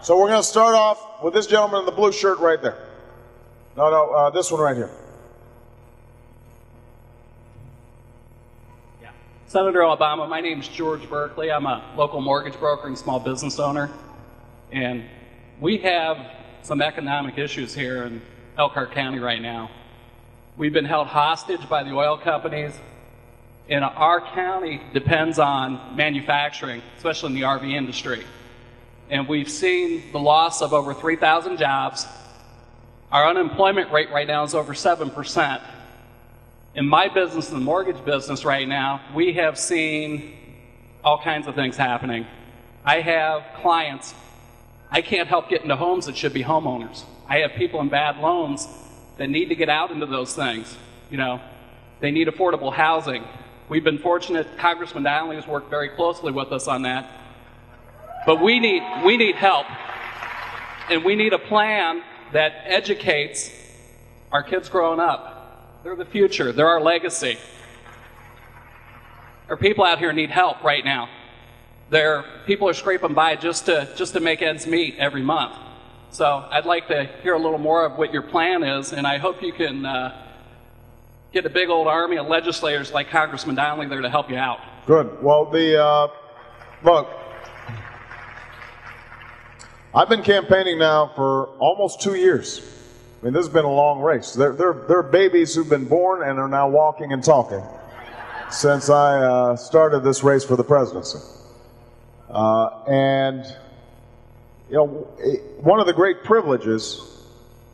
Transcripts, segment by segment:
So we're going to start off with this gentleman in the blue shirt right there. No, this one right here. Yeah. Senator Obama, my name is George Berkeley. I'm a local mortgage broker and small business owner. And we have some economic issues here in Elkhart County right now. We've been held hostage by the oil companies. And our county depends on manufacturing, especially in the RV industry. And we've seen the loss of over 3,000 jobs. Our unemployment rate right now is over 7%. In my business, the mortgage business right now, we have seen all kinds of things happening. I have clients, I can't help get into homes that should be homeowners. I have people in bad loans that need to get out into those things. You know, they need affordable housing. We've been fortunate, Congressman Donnelly has worked very closely with us on that. But we need help. And we need a plan that educates our kids growing up. They're the future. They're our legacy. Our people out here need help right now. People are scraping by just to make ends meet every month. So I'd like to hear a little more of what your plan is, and I hope you can get a big old army of legislators like Congressman Donnelly there to help you out. Good. Well, look, I've been campaigning now for almost 2 years. I mean, this has been a long race. They're babies who've been born and are now walking and talking since I started this race for the presidency. And, you know, one of the great privileges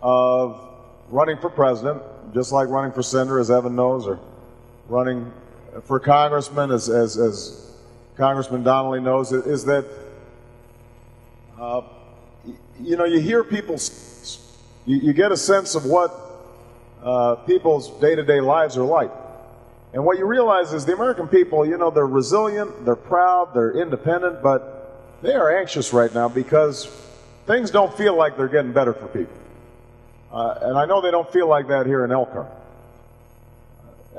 of running for president, just like running for senator, as Evan knows, or running for congressman, as Congressman Donnelly knows, is that, you know, you hear people, you get a sense of what people's day-to-day lives are like. And what you realize is the American people, you know, they're resilient, they're proud, they're independent, but they are anxious right now because things don't feel like they're getting better for people. And I know they don't feel like that here in Elkhart.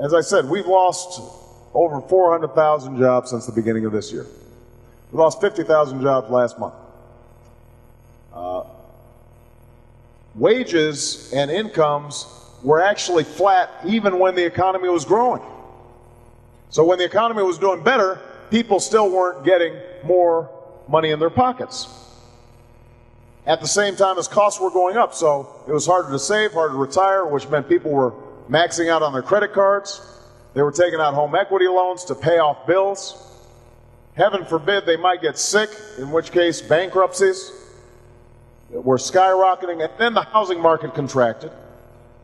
As I said, we've lost over 400,000 jobs since the beginning of this year. We lost 50,000 jobs last month. Wages and incomes were actually flat even when the economy was growing. So when the economy was doing better, people still weren't getting more money in their pockets. At the same time as costs were going up, so it was harder to save, harder to retire, which meant people were maxing out on their credit cards. They were taking out home equity loans to pay off bills. Heaven forbid they might get sick, in which case bankruptcies were skyrocketing, and then the housing market contracted,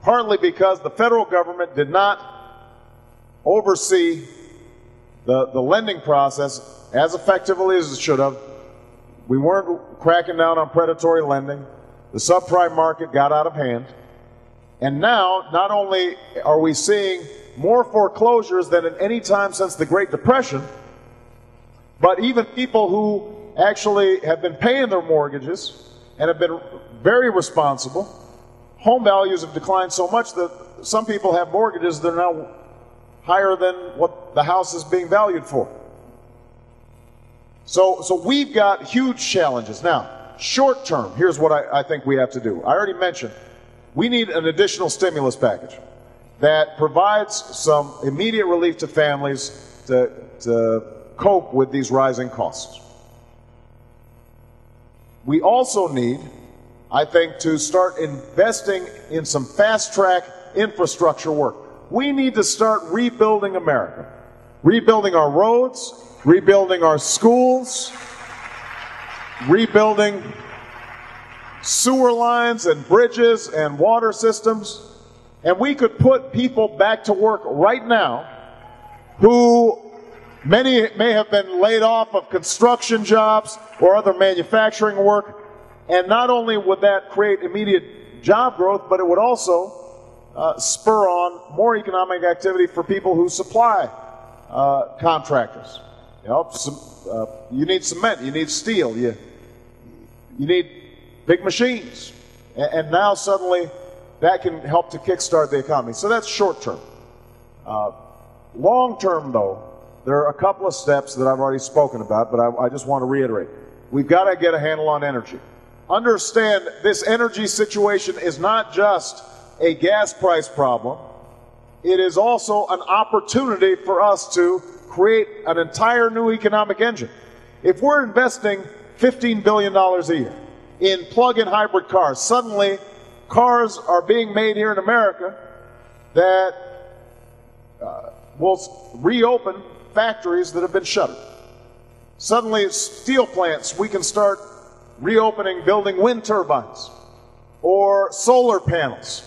partly because the federal government did not oversee the lending process as effectively as it should have. We weren't cracking down on predatory lending. The subprime market got out of hand. And now, not only are we seeing more foreclosures than at any time since the Great Depression, but even people who actually have been paying their mortgages and have been very responsible, home values have declined so much that some people have mortgages that are now higher than what the house is being valued for. So we've got huge challenges. Now, short term, here's what I think we have to do. I already mentioned, we need an additional stimulus package that provides some immediate relief to families to cope with these rising costs. We also need, I think, to start investing in some fast-track infrastructure work. We need to start rebuilding America, rebuilding our roads, rebuilding our schools, rebuilding sewer lines and bridges and water systems. And we could put people back to work right now who many may have been laid off of construction jobs or other manufacturing work. And not only would that create immediate job growth, but it would also spur on more economic activity for people who supply contractors. You know, you need cement, you need steel, you need big machines. And now suddenly that can help to kickstart the economy. So that's short term. Long term, though, there are a couple of steps that I've already spoken about, but I just want to reiterate. We've got to get a handle on energy. understand this energy situation is not just a gas price problem. It is also an opportunity for us to create an entire new economic engine. If we're investing $15 billion a year in plug-in hybrid cars, suddenly cars are being made here in America that will reopen factories that have been shuttered. Suddenly, steel plants, we can start reopening, building wind turbines or solar panels.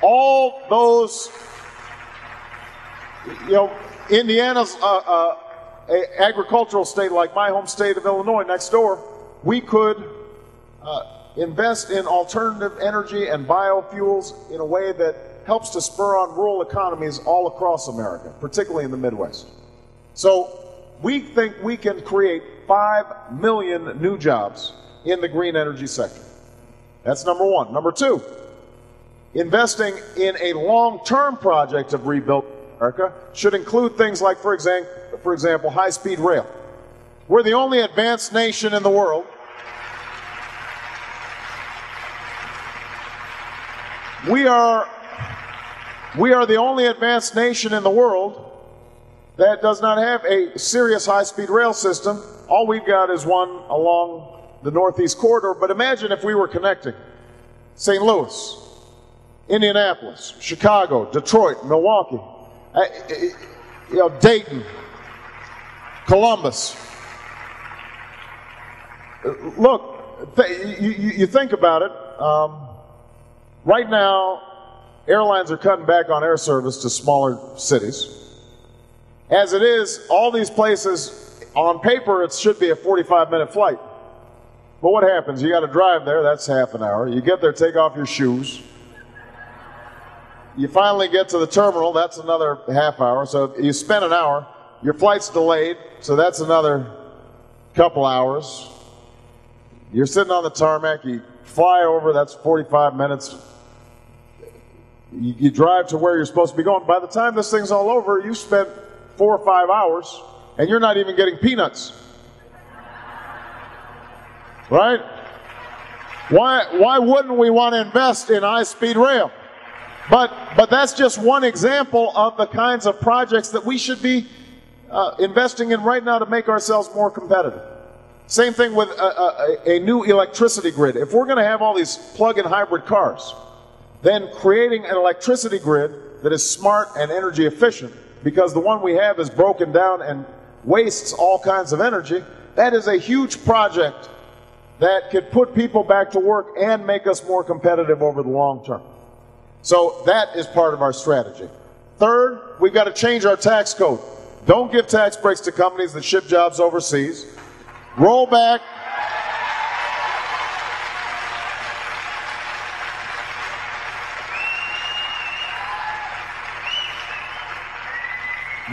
All those, Indiana's an agricultural state like my home state of Illinois next door. We could invest in alternative energy and biofuels in a way that helps to spur on rural economies all across America, particularly in the Midwest. So we think we can create 5 million new jobs in the green energy sector. That's number one. Number two, investing in a long-term project of rebuild America should include things like, for example, high-speed rail. We're the only advanced nation in the world. We are the only advanced nation in the world that does not have a serious high-speed rail system. All we've got is one along the Northeast Corridor. But imagine if we were connecting St. Louis, Indianapolis, Chicago, Detroit, Milwaukee, Dayton, Columbus. Look, you think about it. Right now, airlines are cutting back on air service to smaller cities. As it is, all these places, on paper, it should be a 45-minute flight. But what happens? You got to drive there. That's half an hour. You get there, take off your shoes. You finally get to the terminal. That's another half hour. So you spend an hour. Your flight's delayed. So that's another couple hours. You're sitting on the tarmac. You fly over. That's 45 minutes. You drive to where you're supposed to be going. By the time this thing's all over, you spent 4 or 5 hours, and you're not even getting peanuts. Right? Why wouldn't we want to invest in high-speed rail? But that's just one example of the kinds of projects that we should be investing in right now to make ourselves more competitive. Same thing with a new electricity grid. If we're going to have all these plug-in hybrid cars, then creating an electricity grid that is smart and energy efficient, because the one we have is broken down and wastes all kinds of energy, that is a huge project that could put people back to work and make us more competitive over the long term. So that is part of our strategy. Third, we've got to change our tax code. Don't give tax breaks to companies that ship jobs overseas. Roll back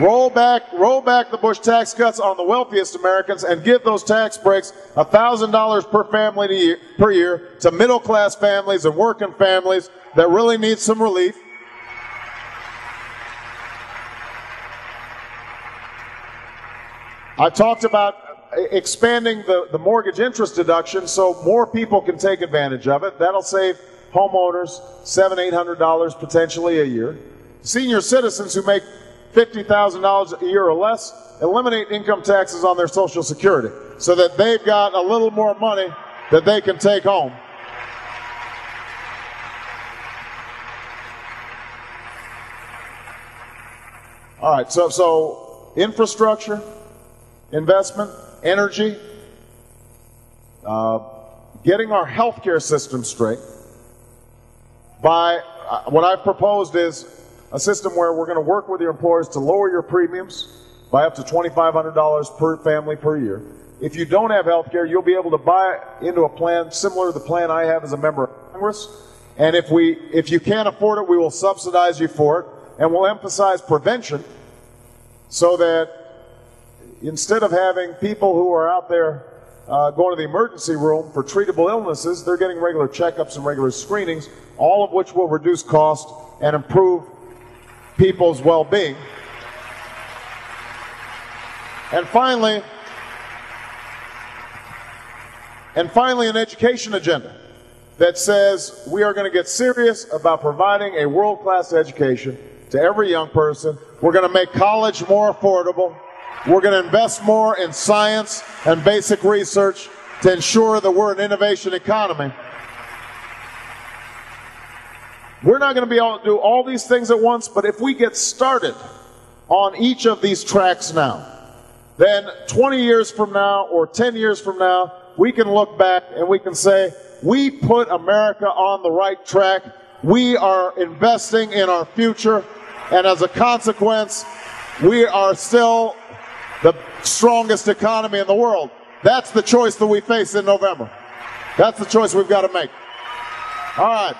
Roll back the Bush tax cuts on the wealthiest Americans and give those tax breaks $1,000 per family per year to middle-class families and working families that really need some relief. I talked about expanding the mortgage interest deduction so more people can take advantage of it. That'll save homeowners $700, $800 potentially a year. Senior citizens who make $50,000 a year or less, eliminate income taxes on their Social Security so that they've got a little more money that they can take home. All right, so infrastructure, investment, energy, getting our healthcare system straight. By what I've proposed is a system where we're going to work with your employers to lower your premiums by up to $2,500 per family per year. If you don't have health care, you'll be able to buy into a plan similar to the plan I have as a member of Congress. And if you can't afford it, we will subsidize you for it. And we'll emphasize prevention so that instead of having people who are out there going to the emergency room for treatable illnesses, they're getting regular checkups and regular screenings, all of which will reduce cost and improve people's well-being. And finally, And finally, an education agenda that says we are going to get serious about providing a world-class education to every young person. We're going to make college more affordable. We're going to invest more in science and basic research to ensure that we're an innovation economy. We're not going to be able to do all these things at once, but if we get started on each of these tracks now, then 20 years from now or 10 years from now, we can look back and we can say, we put America on the right track. We are investing in our future. And as a consequence, we are still the strongest economy in the world. That's the choice that we face in November. That's the choice we've got to make. All right.